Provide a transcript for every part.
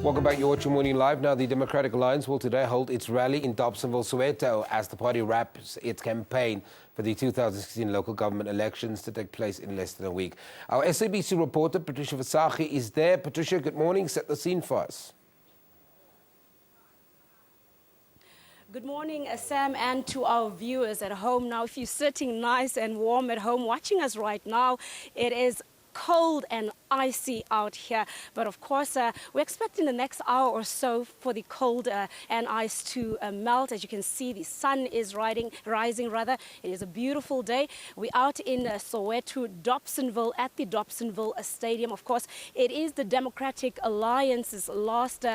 Welcome back. You're watching Morning Live. Now, the Democratic Alliance will today hold its rally in Dobsonville Soweto as the party wraps its campaign for the 2016 local government elections to take place in less than a week. Our SABC reporter, Patricia Versace, is there. Patricia, good morning. Set the scene for us. Good morning, Sam, and to our viewers at home. Now, if you're sitting nice and warm at home watching us right now, it is cold and icy out here, but of course we're expecting the next hour or so for the cold and ice to melt. As you can see, the sun is rising. It is a beautiful day. We're out in Soweto, Dobsonville, at the Dobsonville Stadium. Of course, it is the Democratic Alliance's last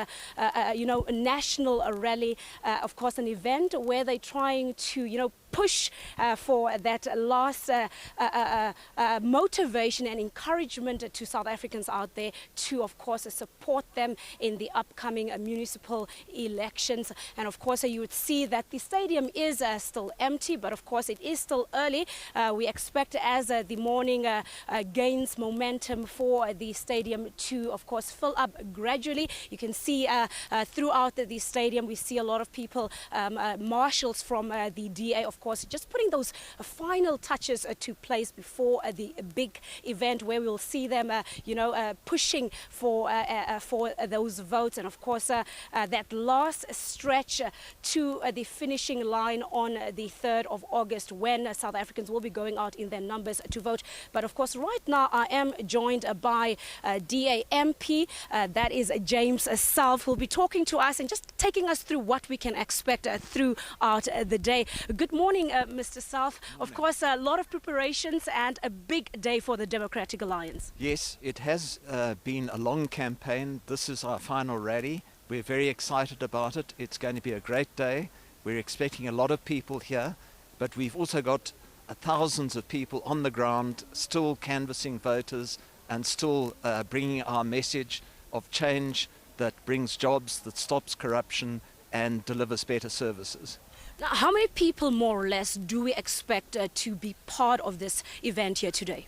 national rally, of course an event where they're trying to push for that last motivation and encouragement to South Africans out there to, of course, support them in the upcoming municipal elections. And of course, you would see that the stadium is still empty, but of course, it is still early. We expect as the morning gains momentum for the stadium to, of course, fill up gradually. You can see throughout the stadium, we see a lot of people, marshals from the DA, of course, just putting those final touches to place before the big event where we'll see them, pushing for those votes. And of course, that last stretch to the finishing line on the 3rd of August when South Africans will be going out in their numbers to vote. But of course, right now I am joined by DA MP, that is James Self, who'll be talking to us and just taking us through what we can expect throughout the day. Good morning, Mr. Self. Of course, a lot of preparations and a big day for the Democratic Alliance. Yes, it has been a long campaign. This is our final rally. We're very excited about it. It's going to be a great day. We're expecting a lot of people here, but we've also got thousands of people on the ground still canvassing voters and still bringing our message of change that brings jobs, that stops corruption and delivers better services. Now, how many people, more or less, do we expect to be part of this event here today?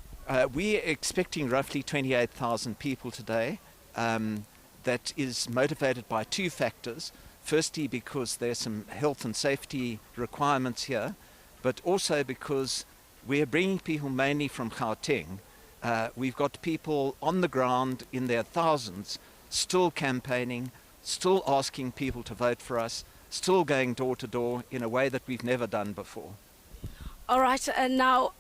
We're expecting roughly 28,000 people today. That is motivated by two factors. Firstly, because there's some health and safety requirements here, but also because we're bringing people mainly from Gauteng. We've got people on the ground in their thousands, still campaigning, still asking people to vote for us, still going door to door in a way that we've never done before. All right, now,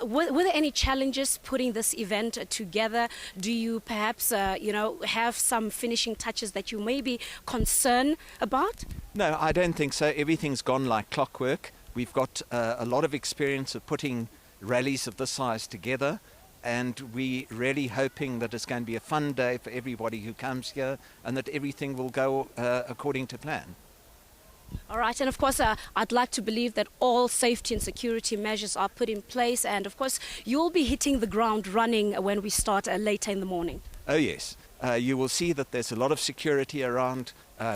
were there any challenges putting this event together? Do you perhaps, have some finishing touches that you may be concerned about? No, I don't think so. Everything's gone like clockwork. We've got a lot of experience of putting rallies of this size together, and we're really hoping that it's going to be a fun day for everybody who comes here and that everything will go according to plan. All right, and of course, I'd like to believe that all safety and security measures are put in place, and of course, you'll be hitting the ground running when we start later in the morning. Oh yes, you will see that there's a lot of security around.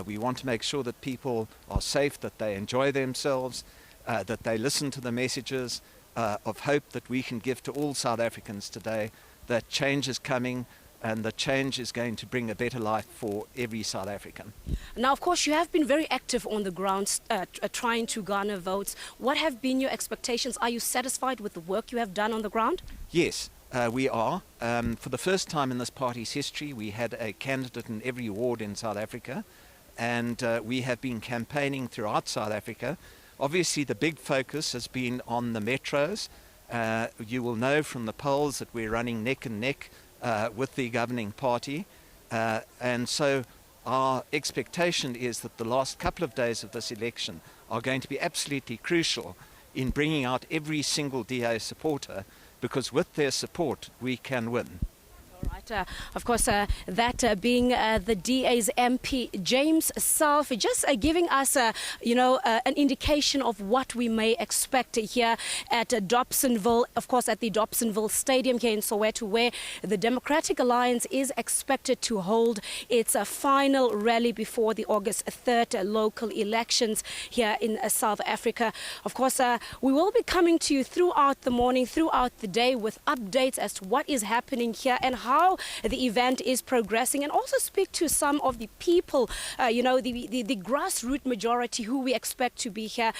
We want to make sure that people are safe, that they enjoy themselves, that they listen to the messages of hope that we can give to all South Africans today, that change is coming, and the change is going to bring a better life for every South African. Now, of course, you have been very active on the ground trying to garner votes. What have been your expectations? Are you satisfied with the work you have done on the ground? Yes, we are. For the first time in this party's history, we had a candidate in every ward in South Africa, and we have been campaigning throughout South Africa. Obviously, the big focus has been on the metros. You will know from the polls that we're running neck and neck with the governing party, and so our expectation is that the last couple of days of this election are going to be absolutely crucial in bringing out every single DA supporter, because with their support we can win. All right. Of course, that being the DA's MP, James Self, just giving us, an indication of what we may expect here at Dobsonville, of course, at the Dobsonville Stadium here in Soweto, where the Democratic Alliance is expected to hold its final rally before the August 3rd local elections here in South Africa. Of course, we will be coming to you throughout the morning, throughout the day, with updates as to what is happening here and how the event is progressing, and also speak to some of the people, the grassroots majority who we expect to be here.